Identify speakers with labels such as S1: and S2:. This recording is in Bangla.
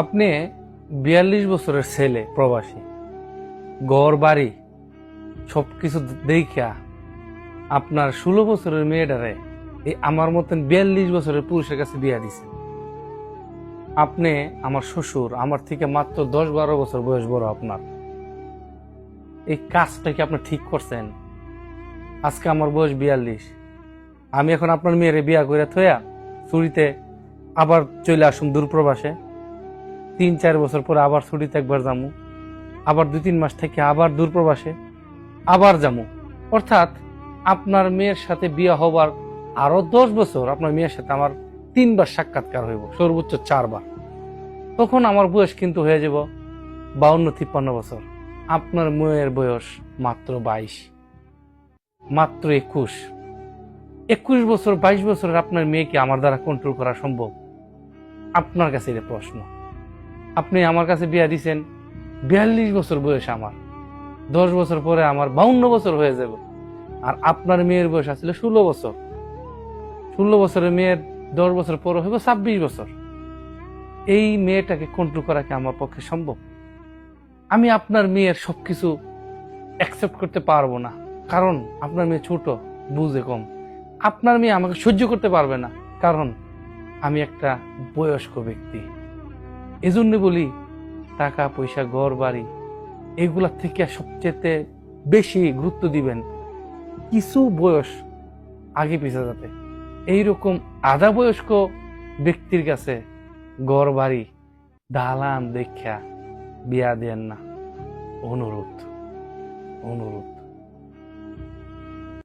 S1: আপনি 42 বছরের ছেলে, প্রবাসী, ঘর বাড়ি সবকিছু দেখিয়া আপনার 16 বছরের মেয়েটারে এই আমার মতন 42 বছরের পুরুষের কাছে বিয়া দিছেন। আপনি আমার শ্বশুর, আমার থেকে মাত্র 10-12 বছর বয়স বড় আপনার। এই কাজটা কি আপনি ঠিক করছেন? আজকে আমার বয়স 42, আমি এখন আপনার মেয়েরে বিয়া করে থইয়া ছুটিতে আবার চলে আসুন দূরপ্রবাসে। 3-4 বছর পরে আবার ছুটিতে একবার যামু, আবার 2-3 মাস থেকে আবার দূরপ্রবাসে আবার যামু। অর্থাৎ আপনার মেয়ের সাথে বিয়ে হবার আরো 10 বছর আপনার মেয়ের সাথে আমার 3 বার সাক্ষাৎকার হইব, সর্বোচ্চ 4 বার। তখন আমার বয়স কিন্তু হয়ে যাব 52-53 বছর। আপনার মেয়ের বয়স মাত্র 22, মাত্র 21 বছর, 22 বছরের আপনার মেয়েকে আমার দ্বারা কন্ট্রোল করা সম্ভব? আপনার কাছে এটা প্রশ্ন। আপনি আমার কাছে বিয়া দিছেন, 42 বছর বয়স আমার, 10 বছর পরে আমার 52 বছর হয়ে যাবে। আর আপনার মেয়ের বয়স আসলে 16 বছর। 16 বছরের মেয়ের 10 বছর পরে হইব 26 বছর। এই মেয়েটাকে কন্ট্রোল করা কি আমার পক্ষে সম্ভব? আমি আপনার মেয়ের সবকিছু অ্যাকসেপ্ট করতে পারবো না, কারণ আপনার মেয়ে ছোট, বুঝে কম। আপনার মেয়ে আমাকে সহ্য করতে পারবে না, কারণ আমি একটা বয়স্ক ব্যক্তি। এজন্য বলি, টাকা পয়সা, ঘর বাড়ি এগুলা থেকে সবচেয়ে বেশি গুরুত্ব দিবেন কিছু বয়স আগে পিছা যাতে। এইরকম আধা বয়স্ক ব্যক্তির কাছে ঘর বাড়ি দালান দেখা বিয়া দেন না। অনুরোধ।